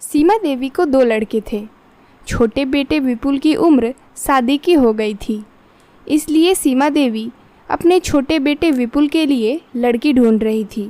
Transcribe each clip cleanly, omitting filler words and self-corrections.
सीमा देवी को दो लड़के थे। छोटे बेटे विपुल की उम्र शादी की हो गई थी, इसलिए सीमा देवी अपने छोटे बेटे विपुल के लिए लड़की ढूंढ रही थी।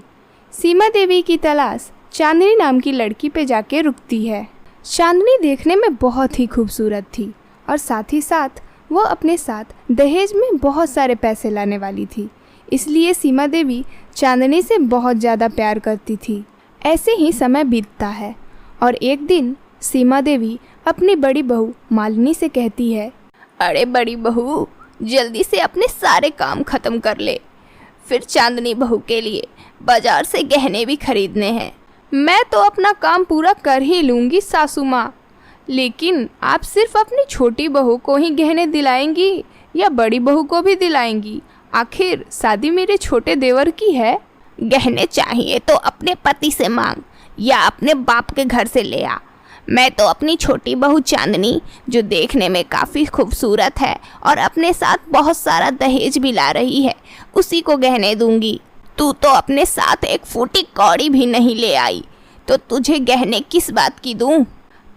सीमा देवी की तलाश चांदनी नाम की लड़की पे जाके रुकती है। चांदनी देखने में बहुत ही खूबसूरत थी और साथ ही साथ वो अपने साथ दहेज में बहुत सारे पैसे लाने वाली थी, इसलिए सीमा देवी चांदनी से बहुत ज़्यादा प्यार करती थी। ऐसे ही समय बीतता है और एक दिन सीमा देवी अपनी बड़ी बहू मालिनी से कहती है, अरे बड़ी बहू, जल्दी से अपने सारे काम ख़त्म कर ले, फिर चांदनी बहू के लिए बाजार से गहने भी खरीदने हैं। मैं तो अपना काम पूरा कर ही लूँगी सासू माँ, लेकिन आप सिर्फ अपनी छोटी बहू को ही गहने दिलाएंगी या बड़ी बहू को भी दिलाएंगी? आखिर शादी मेरे छोटे देवर की है। गहने चाहिए तो अपने पति से मांग या अपने बाप के घर से ले आ। मैं तो अपनी छोटी बहू चांदनी, जो देखने में काफ़ी खूबसूरत है और अपने साथ बहुत सारा दहेज भी ला रही है, उसी को गहने दूंगी। तू तो अपने साथ एक फूटी कौड़ी भी नहीं ले आई, तो तुझे गहने किस बात की दूं?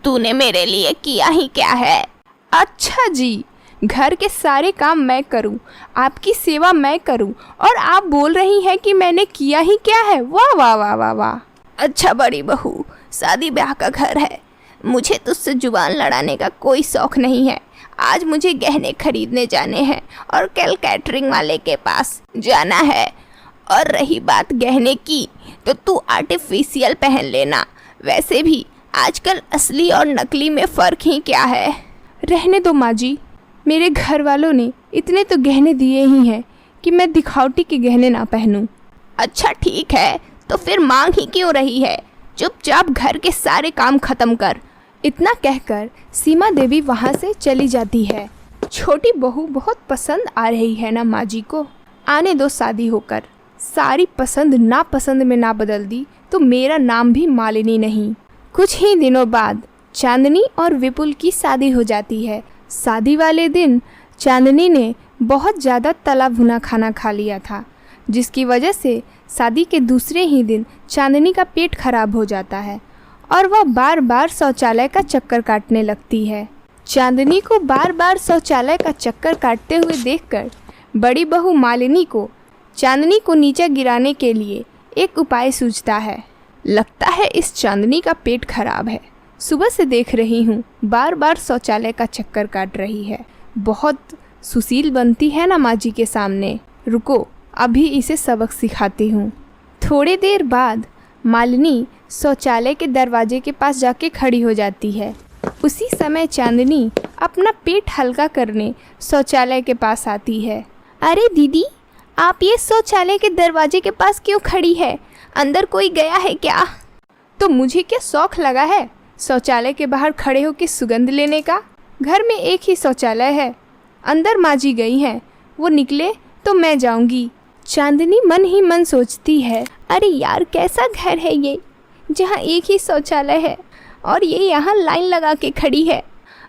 तूने मेरे लिए किया ही क्या है? अच्छा जी, घर के सारे काम मैं करूं, आपकी सेवा मैं करूं, और आप बोल रही हैं कि मैंने किया ही क्या है? वाह वाह वाह वाह वाह। अच्छा बड़ी बहू, शादी ब्याह का घर है, मुझे तुझसे जुबान लड़ाने का कोई शौक़ नहीं है। आज मुझे गहने खरीदने जाने हैं और कल कैटरिंग वाले के पास जाना है। और रही बात गहने की, तो तू आर्टिफिशियल पहन लेना। वैसे भी आजकल असली और नकली में फ़र्क ही क्या है। रहने दो माँ जी, मेरे घर वालों ने इतने तो गहने दिए ही हैं कि मैं दिखावटी के गहने ना पहनूं। अच्छा ठीक है, तो फिर मांग ही क्यों रही है? चुपचाप घर के सारे काम ख़त्म कर। इतना कहकर सीमा देवी वहाँ से चली जाती है। छोटी बहू बहुत पसंद आ रही है ना माँ जी को, आने दो शादी होकर। सारी पसंद नापसंद में ना बदल दी तो मेरा नाम भी मालिनी नहीं। कुछ ही दिनों बाद चांदनी और विपुल की शादी हो जाती है। शादी वाले दिन चांदनी ने बहुत ज़्यादा तला भुना खाना खा लिया था, जिसकी वजह से शादी के दूसरे ही दिन चांदनी का पेट खराब हो जाता है और वह बार बार शौचालय का चक्कर काटने लगती है। चांदनी को बार बार शौचालय का चक्कर काटते हुए देखकर बड़ी बहू मालिनी को चांदनी को नीचे गिराने के लिए एक उपाय सूझता है। लगता है इस चांदनी का पेट खराब है, सुबह से देख रही हूँ बार बार शौचालय का चक्कर काट रही है। बहुत सुशील बनती है ना माँ जी के सामने। रुको, अभी इसे सबक सिखाती हूँ। थोड़ी देर बाद मालिनी शौचालय के दरवाजे के पास जाके खड़ी हो जाती है। उसी समय चांदनी अपना पेट हल्का करने शौचालय के पास आती है। अरे दीदी, आप ये शौचालय के दरवाजे के पास क्यों खड़ी है? अंदर कोई गया है क्या? तो मुझे क्या शौक लगा है शौचालय के बाहर खड़े होकर सुगंध लेने का? घर में एक ही शौचालय है, अंदर माँ जी गई हैं, वो निकले तो मैं जाऊंगी। चांदनी मन ही मन सोचती है, अरे यार, कैसा घर है ये जहाँ एक ही शौचालय है और ये यहाँ लाइन लगा के खड़ी है।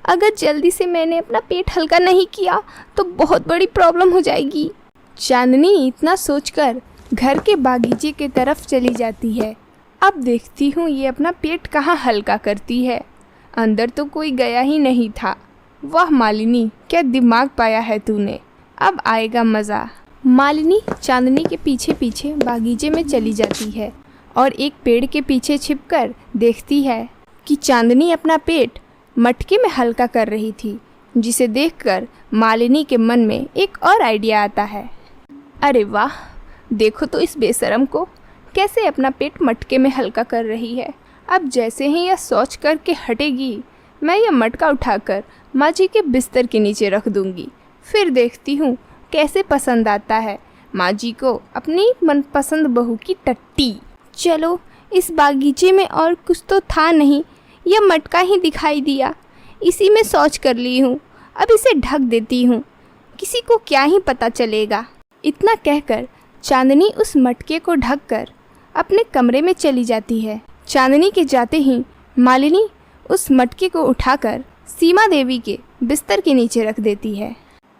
अगर जल्दी से मैंने अपना पेट हल्का नहीं किया तो बहुत बड़ी प्रॉब्लम हो जाएगी। चांदनी इतना सोचकर घर के बागीचे की तरफ चली जाती है। अब देखती हूँ ये अपना पेट कहाँ हल्का करती है। अंदर तो कोई गया ही नहीं था। वाह मालिनी, क्या दिमाग पाया है तूने, अब आएगा मज़ा। मालिनी चांदनी के पीछे पीछे बागीचे में चली जाती है और एक पेड़ के पीछे छिपकर देखती है कि चांदनी अपना पेट मटके में हल्का कर रही थी, जिसे देखकर मालिनी के मन में एक और आइडिया आता है। अरे वाह, देखो तो इस बेशरम को कैसे अपना पेट मटके में हल्का कर रही है। अब जैसे ही यह सोच करके हटेगी, मैं यह मटका उठाकर माँ जी के बिस्तर के नीचे रख दूंगी। फिर देखती हूँ कैसे पसंद आता है माँ जी को अपनी मनपसंद बहू की टट्टी। चलो, इस बागीचे में और कुछ तो था नहीं, यह मटका ही दिखाई दिया, इसी में शौच कर ली हूँ। अब इसे ढक देती हूँ, किसी को क्या ही पता चलेगा। इतना कहकर चांदनी उस मटके को ढककर अपने कमरे में चली जाती है। चांदनी के जाते ही मालिनी उस मटके को उठाकर सीमा देवी के बिस्तर के नीचे रख देती है।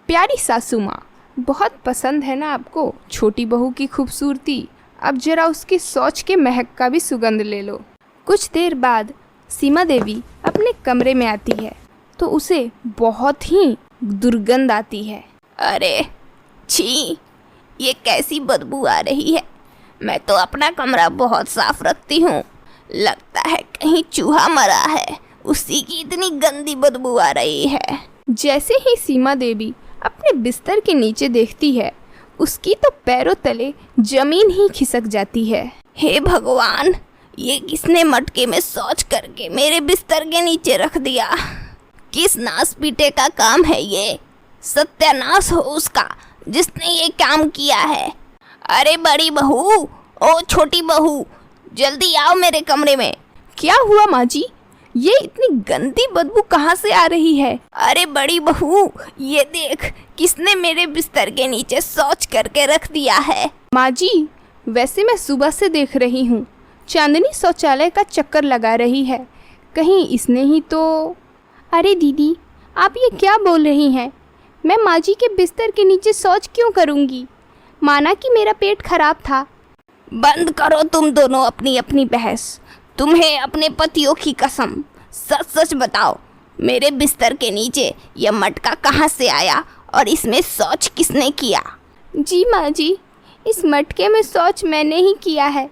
प्यारी सासू माँ, बहुत पसंद है ना आपको छोटी बहू की खूबसूरती? अब जरा उसकी सोच के महक का भी सुगंध ले लो। कुछ देर बाद सीमा देवी अपने कमरे में आती है तो उसे बहुत ही दुर्गंध आती है। अरे छी, ये कैसी बदबू आ रही है। मैं तो अपना कमरा बहुत साफ रखती हूँ, लगता है कहीं चूहा मरा है, उसी की इतनी गंदी बदबू आ रही है। जैसे ही सीमा देवी अपने बिस्तर के नीचे देखती है, उसकी तो पैरों तले जमीन ही खिसक जाती है। हे भगवान, ये किसने मटके में शौच करके मेरे बिस्तर के नीचे रख दिया? किस नास पीटे का काम है ये? सत्यानाश हो उसका जिसने ये काम किया है। अरे बड़ी बहू, ओ छोटी बहू, जल्दी आओ मेरे कमरे में। क्या हुआ माँ जी? ये इतनी गंदी बदबू कहाँ से आ रही है? अरे बड़ी बहू, ये देख, किसने मेरे बिस्तर के नीचे शौच करके रख दिया है। माँ जी, वैसे मैं सुबह से देख रही हूँ, चांदनी शौचालय का चक्कर लगा रही है, कहीं इसने ही तो। अरे दीदी, आप ये क्या बोल रही हैं? मैं माँ जी के बिस्तर के नीचे शौच क्यों करूँगी? माना कि मेरा पेट खराब था। बंद करो तुम दोनों अपनी अपनी बहस। तुम्हें अपने पतियों की कसम, सच सच बताओ, मेरे बिस्तर के नीचे यह मटका कहाँ से आया और इसमें शौच किसने किया? जी माँ जी, इस मटके में शौच मैंने ही किया है।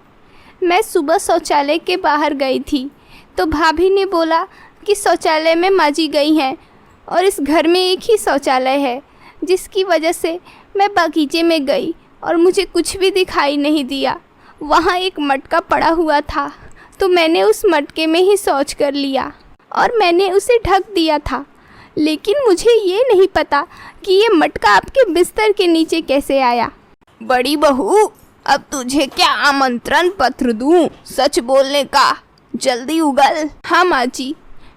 मैं सुबह शौचालय के बाहर गई थी तो भाभी ने बोला कि शौचालय में माँ जी गई हैं और इस घर में एक ही शौचालय है, जिसकी वजह से मैं बगीचे में गई और मुझे कुछ भी दिखाई नहीं दिया। वहाँ एक मटका पड़ा हुआ था तो मैंने उस मटके में ही शौच कर लिया और मैंने उसे ढक दिया था, लेकिन मुझे ये नहीं पता कि ये मटका आपके बिस्तर के नीचे कैसे आया। बड़ी बहू, अब तुझे क्या आमंत्रण पत्र दूं सच बोलने का? जल्दी उगल। हाँ माँ जी,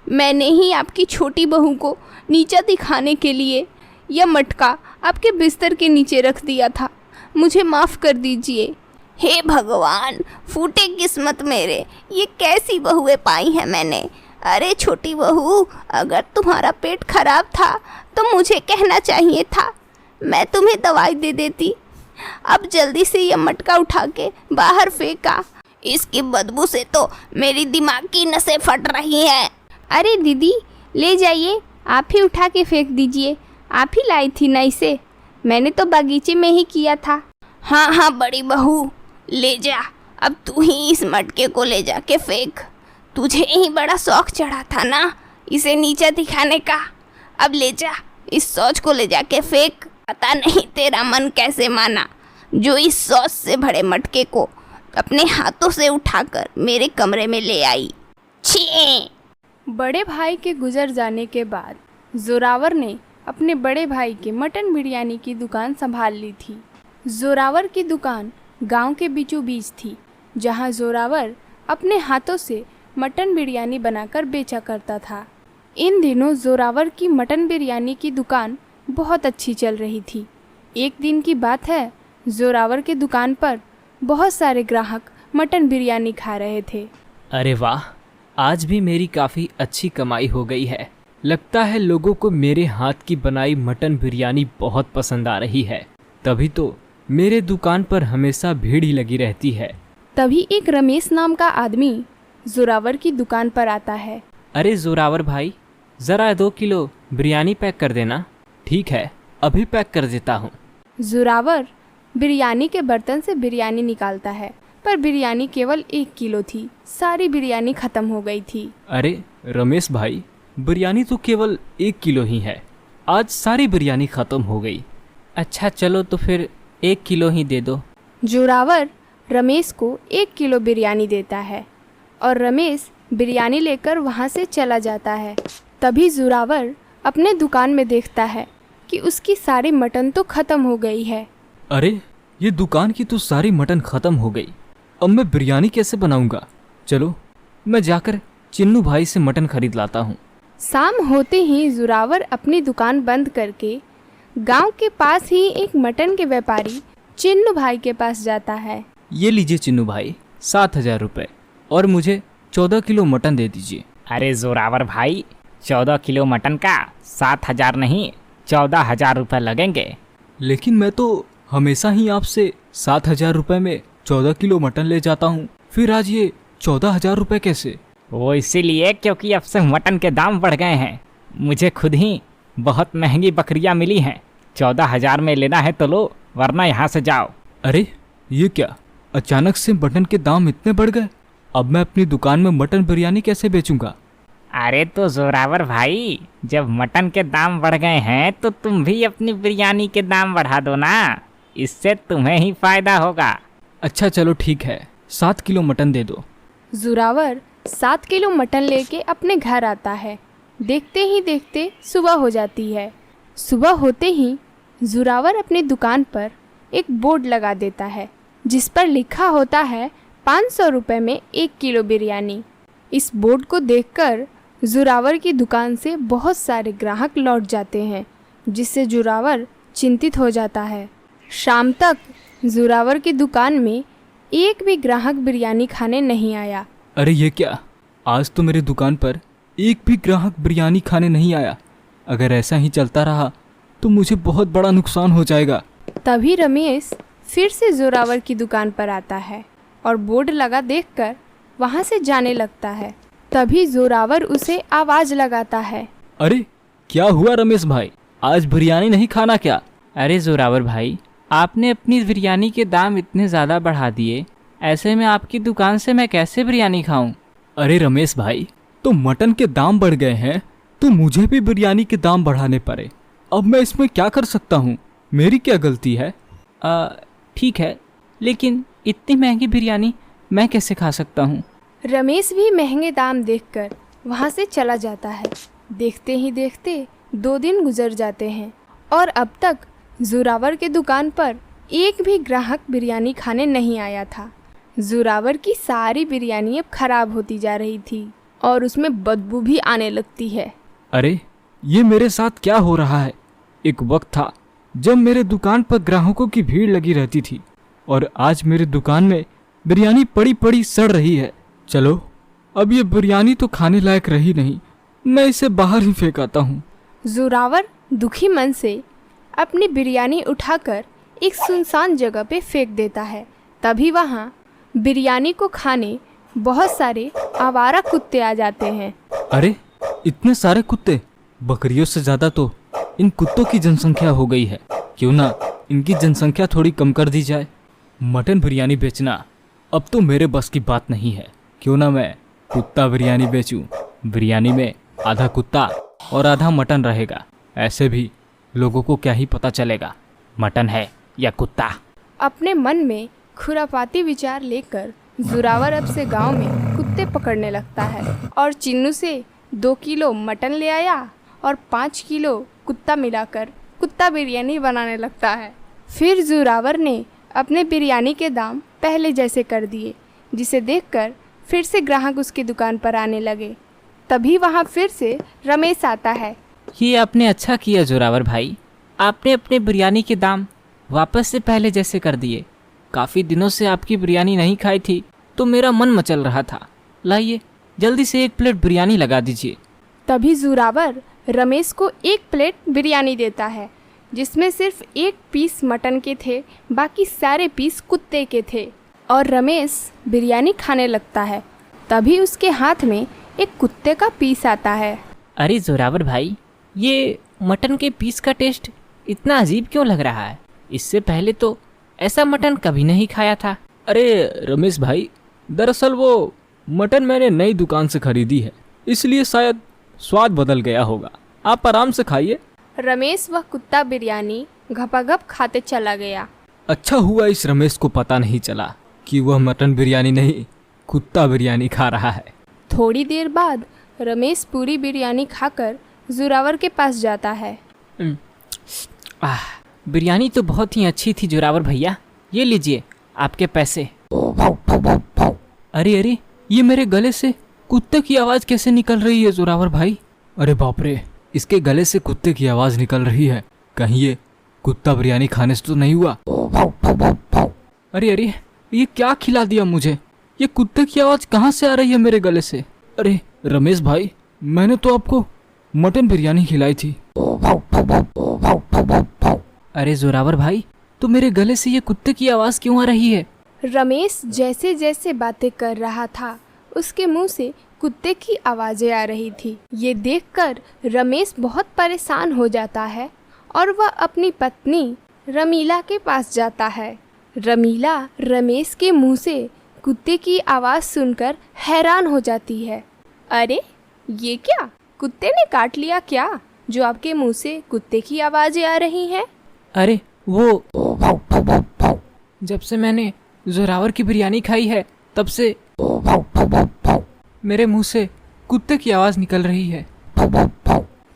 मैंने ही आपकी छोटी बहू को नीचा दिखाने के लिए यह मटका आपके बिस्तर के नीचे रख दिया था, मुझे माफ़ कर दीजिए। हे भगवान, फूटे किस्मत मेरे, ये कैसी बहुएं पाई हैं मैंने। अरे छोटी बहू, अगर तुम्हारा पेट खराब था तो मुझे कहना चाहिए था, मैं तुम्हें दवाई दे देती। अब जल्दी से ये मटका उठा के बाहर फेंका, इसकी बदबू से तो मेरी दिमाग की नसें फट रही हैं। अरे दीदी, ले जाइए, आप ही उठा के फेंक दीजिए, आप ही लाई थी ना इसे, मैंने तो बगीचे में ही किया था। हाँ हाँ बड़ी बहू, ले जा, अब तू ही इस मटके को ले जा के फेंक। तुझे ही बड़ा शौक चढ़ा था ना इसे नीचा दिखाने का, अब ले जा, इस शौच को ले जा के फेंक। पता नहीं तेरा मन कैसे माना, जो इस शौच से भरे मटके को अपने हाथों से उठाकर मेरे कमरे में ले आई। छी! बड़े भाई के गुजर जाने के बाद जोरावर ने अपने बड़े भाई के मटन बिरयानी की दुकान संभाल ली थी। जोरावर की दुकान गांव के बीचों बीच थी, जहां जोरावर अपने हाथों से मटन बिरयानी बनाकर बेचा करता था। इन दिनों जोरावर की मटन बिरयानी की दुकान बहुत अच्छी चल रही थी। एक दिन की बात है, जोरावर के दुकान पर बहुत सारे ग्राहक मटन बिरयानी खा रहे थे। अरे वाह, आज भी मेरी काफ़ी अच्छी कमाई हो गई है। लगता है लोगों को मेरे हाथ की बनाई मटन बिरयानी बहुत पसंद आ रही है, तभी तो मेरे दुकान पर हमेशा भीड़ ही लगी रहती है। तभी एक रमेश नाम का आदमी जोरावर की दुकान पर आता है। अरे जोरावर भाई, ज़रा 2 किलो बिरयानी पैक कर देना। ठीक है, अभी पैक कर देता हूँ। जोरावर बिरयानी के बर्तन से बिरयानी निकालता है, पर बिरयानी केवल 1 किलो थी, सारी बिरयानी ख़त्म हो गई थी। अरे रमेश भाई, बिरयानी तो केवल 1 किलो ही है, आज सारी बिरयानी ख़त्म हो गई। अच्छा चलो तो फिर 1 किलो ही दे दो। जोरावर रमेश को 1 किलो बिरयानी देता है और रमेश बिरयानी लेकर वहाँ से चला जाता है। तभी जोरावर अपने दुकान में देखता है कि उसकी सारी मटन तो ख़त्म हो गई है। अरे ये दुकान की तो सारी मटन ख़त्म हो गई, अब मैं बिरयानी कैसे बनाऊंगा? चलो मैं जाकर चिन्नू भाई से मटन खरीद लाता हूँ। शाम होते ही जोरावर अपनी दुकान बंद करके गांव के पास ही एक मटन के व्यापारी चिन्नू भाई के पास जाता है। ये लीजिए चिन्नू भाई, 7,000 रुपये और मुझे 14 किलो मटन दे दीजिए। अरे जोरावर भाई, 14 किलो मटन का 7,000 नहीं 14,000 रुपये लगेंगे। लेकिन मैं तो हमेशा ही आपसे 7,000 रुपये में 14 किलो मटन ले जाता हूँ, फिर आज ये 14,000 रुपये कैसे? वो इसीलिए क्योंकि अब से मटन के दाम बढ़ गए हैं। मुझे खुद ही बहुत महंगी बकरियां मिली हैं। 14,000 में लेना है तो लो, वरना यहाँ से जाओ। अरे ये क्या, अचानक से मटन के दाम इतने बढ़ गए? अब मैं अपनी दुकान में मटन बिरयानी कैसे बेचूंगा? अरे तो जोरावर भाई, जब मटन के दाम बढ़ गए हैं तो तुम भी अपनी बिरयानी के दाम बढ़ा दो ना, इससे तुम्हें ही फायदा होगा। अच्छा चलो ठीक है, 7 किलो मटन दे दो। जोरावर 7 किलो मटन लेके अपने घर आता है। देखते ही देखते सुबह हो जाती है। सुबह होते ही जोरावर अपनी दुकान पर एक बोर्ड लगा देता है जिस पर लिखा होता है 500 रुपये में 1 किलो बिरयानी। इस बोर्ड को देखकर जोरावर की दुकान से बहुत सारे ग्राहक लौट जाते हैं, जिससे जोरावर चिंतित हो जाता है। शाम तक जोरावर की दुकान में एक भी ग्राहक बिरयानी खाने नहीं आया। अरे ये क्या, आज तो मेरी दुकान पर एक भी ग्राहक बिरयानी खाने नहीं आया। अगर ऐसा ही चलता रहा तो मुझे बहुत बड़ा नुकसान हो जाएगा। तभी रमेश फिर से जोरावर की दुकान पर आता है और बोर्ड लगा देखकर वहाँ से जाने लगता है। तभी जोरावर उसे आवाज़ लगाता है। अरे क्या हुआ रमेश भाई, आज बिरयानी नहीं खाना क्या? अरे जोरावर भाई, आपने अपनी बिरयानी के दाम इतने ज़्यादा बढ़ा दिए, ऐसे में आपकी दुकान से मैं कैसे बिरयानी खाऊं? अरे रमेश भाई, तो मटन के दाम बढ़ गए हैं तो मुझे भी बिरयानी के दाम बढ़ाने पड़े। अब मैं इसमें क्या कर सकता हूँ? मेरी क्या गलती है? ठीक है, लेकिन इतनी महंगी बिरयानी मैं कैसे खा सकता हूँ? रमेश भी महंगे दाम देखकर वहाँ से चला जाता है। देखते ही देखते 2 दिन गुजर जाते हैं और अब तक जोरावर के दुकान पर एक भी ग्राहक बिरयानी खाने नहीं आया था। जोरावर की सारी बिरयानी अब खराब होती जा रही थी और उसमें बदबू भी आने लगती है। अरे ये मेरे साथ क्या हो रहा है? एक वक्त था जब मेरे दुकान पर ग्राहकों की भीड़ लगी रहती थी और आज मेरी दुकान में बिरयानी पड़ी पड़ी सड़ रही है। चलो, अब ये बिरयानी तो खाने लायक रही नहीं, मैं इसे बाहर ही फेंक आता हूँ। जोरावर दुखी मन से अपनी बिरयानी उठाकर एक सुनसान जगह पे फेंक देता है। तभी वहाँ बिरयानी को खाने बहुत सारे आवारा कुत्ते आ जाते हैं। अरे इतने सारे कुत्ते, बकरियों से ज़्यादा तो इन कुत्तों की जनसंख्या हो गई है। क्यों ना इनकी जनसंख्या थोड़ी कम कर दी जाए। मटन बिरयानी बेचना अब तो मेरे बस की बात नहीं है। क्यों ना मैं कुत्ता बिरयानी बेचूं। बिरयानी में आधा कुत्ता और आधा मटन रहेगा। ऐसे भी लोगों को क्या ही पता चलेगा मटन है या कुत्ता। अपने मन में खुरापाती विचार लेकर जोरावर अब से गांव में कुत्ते पकड़ने लगता है और चिन्नू से 2 किलो मटन ले आया और 5 किलो कुत्ता मिलाकर कुत्ता बिरयानी बनाने लगता है। फिर जोरावर ने अपने बिरयानी के दाम पहले जैसे कर दिए, जिसे देखकर फिर से ग्राहक उसकी दुकान पर आने लगे। तभी वहाँ फिर से रमेश आता है। ये आपने अच्छा किया जोरावर भाई, आपने अपने बिरयानी के दाम वापस से पहले जैसे कर दिए। काफ़ी दिनों से आपकी बिरयानी नहीं खाई थी तो मेरा मन मचल रहा था। लाइए जल्दी से 1 प्लेट बिरयानी लगा दीजिए। तभी जोरावर रमेश को 1 प्लेट बिरयानी देता है, जिसमें सिर्फ 1 पीस मटन के थे, बाकी सारे पीस कुत्ते के थे। और रमेश बिरयानी खाने लगता है। तभी उसके हाथ में एक कुत्ते का पीस आता है। अरे जोरावर भाई, ये मटन के पीस का टेस्ट इतना अजीब क्यों लग रहा है? इससे पहले तो ऐसा मटन कभी नहीं खाया था। अरे रमेश भाई, दरअसल वो मटन मैंने नई दुकान से खरीदी है, इसलिए शायद स्वाद बदल गया होगा। आप आराम से खाइए। रमेश वह कुत्ता बिरयानी घपाघप खाते चला गया। अच्छा हुआ इस रमेश को पता नहीं चला कि वह मटन बिरयानी नहीं, कुत्ता बिरयानी खा रहा है। थोड़ी देर बाद रमेश पूरी बिरयानी खाकर जोरावर के पास जाता है। बिरयानी तो बहुत ही अच्छी थी जोरावर भैया, ये लीजिए आपके पैसे। अरे अरे, ये मेरे गले से कुत्ते की आवाज़ कैसे निकल रही है जोरावर भाई? अरे बाप रे, इसके गले से कुत्ते की आवाज़ निकल रही है। कहीं ये कुत्ता बिरयानी खाने से तो नहीं हुआ? अरे अरे, ये क्या खिला दिया मुझे? ये कुत्ते की आवाज़ कहाँ से आ रही है मेरे गले से? अरे रमेश भाई, मैंने तो आपको मटन बिरयानी खिलाई थी। अरे जोरावर भाई, तो मेरे गले से ये कुत्ते की आवाज़ क्यों आ रही है? रमेश जैसे जैसे बातें कर रहा था उसके मुंह से कुत्ते की आवाज़ें आ रही थी। ये देखकर रमेश बहुत परेशान हो जाता है और वह अपनी पत्नी रमीला के पास जाता है। रमीला रमेश के मुंह से कुत्ते की आवाज़ सुनकर हैरान हो जाती है। अरे ये क्या, कुत्ते ने काट लिया क्या जो आपके मुंह से कुत्ते की आवाज़ें आ रही हैं? अरे वो जब से मैंने जोरावर की बिरयानी खाई है तब से मेरे मुंह से कुत्ते की आवाज़ निकल रही है।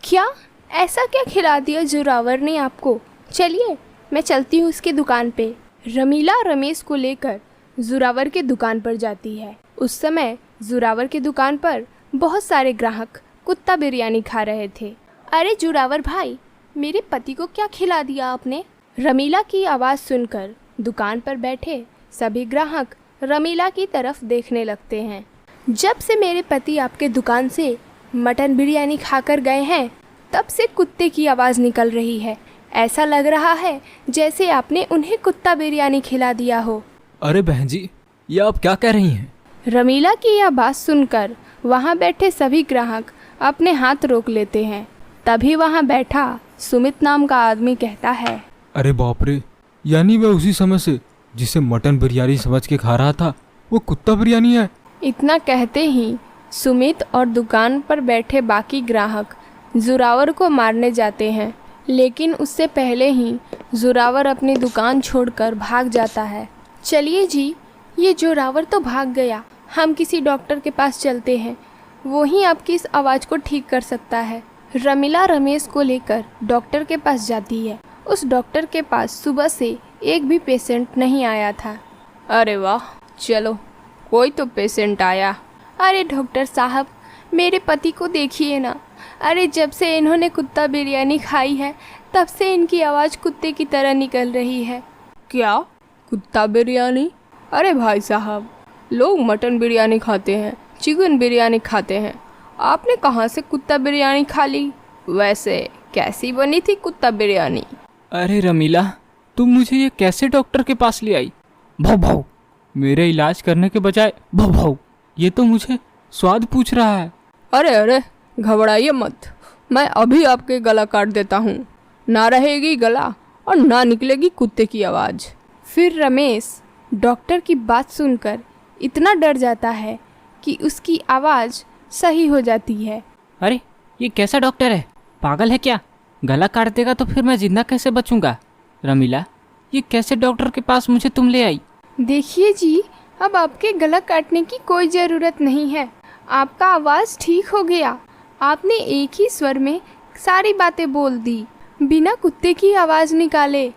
क्या ऐसा क्या खिला दिया जोरावर ने आपको? चलिए मैं चलती हूँ उसकी दुकान पे। रमीला रमेश को लेकर जोरावर के दुकान पर जाती है। उस समय जोरावर की दुकान पर बहुत सारे ग्राहक कुत्ता बिरयानी खा रहे थे। अरे जोरावर भाई, मेरे पति को क्या खिला दिया आपने? रमीला की आवाज़ सुनकर दुकान पर बैठे सभी ग्राहक रमीला की तरफ देखने लगते हैं। जब से मेरे पति आपके दुकान से मटन बिरयानी खाकर गए हैं तब से कुत्ते की आवाज़ निकल रही है। ऐसा लग रहा है जैसे आपने उन्हें कुत्ता बिरयानी खिला दिया हो। अरे बहन जी, ये आप क्या कह रही हैं? रमीला की यह बात सुनकर वहाँ बैठे सभी ग्राहक अपने हाथ रोक लेते हैं। तभी वहाँ बैठा सुमित नाम का आदमी कहता है, अरे बाप रे, यानी मैं उसी समय से जिसे मटन बिरयानी समझ के खा रहा था वो कुत्ता बिरयानी है। इतना कहते ही सुमित और दुकान पर बैठे बाकी ग्राहक जोरावर को मारने जाते हैं, लेकिन उससे पहले ही जोरावर अपनी दुकान छोड़कर भाग जाता है। चलिए जी, ये जोरावर तो भाग गया, हम किसी डॉक्टर के पास चलते हैं, वो ही आपकी इस आवाज़ को ठीक कर सकता है। रमीला रमेश को लेकर डॉक्टर के पास जाती है। उस डॉक्टर के पास सुबह से एक भी पेशेंट नहीं आया था। अरे वाह, चलो कोई तो पेशेंट आया। अरे डॉक्टर साहब, मेरे पति को देखिए ना। अरे जब से इन्होंने कुत्ता बिरयानी खाई है तब से इनकी आवाज़ कुत्ते की तरह निकल रही है। क्या कुत्ता बिरयानी? अरे भाई साहब, लोग मटन बिरयानी खाते हैं, चिकन बिरयानी खाते हैं, आपने कहाँ से कुत्ता बिरयानी खा ली? वैसे कैसी बनी थी कुत्ता बिरयानी? अरे रमीला, तुम मुझे ये कैसे डॉक्टर के पास ले आई? भाव भाव, मेरे इलाज करने के बजाय भाव भाव, ये तो मुझे स्वाद पूछ रहा है। अरे अरे घबराइए मत, मैं अभी आपके गला काट देता हूँ, ना रहेगी गला और ना निकलेगी कुत्ते की आवाज़। फिर रमेश डॉक्टर की बात सुनकर इतना डर जाता है कि उसकी आवाज़ सही हो जाती है। अरे ये कैसा डॉक्टर है? पागल है क्या? गला काट देगा तो फिर मैं जिंदा कैसे बचूंगा? रमीला, ये कैसे डॉक्टर के पास मुझे तुम ले आई? देखिए जी, अब आपके गला काटने की कोई ज़रूरत नहीं है, आपका आवाज़ ठीक हो गया। आपने एक ही स्वर में सारी बातें बोल दी बिना कुत्ते की आवाज़ निकाले।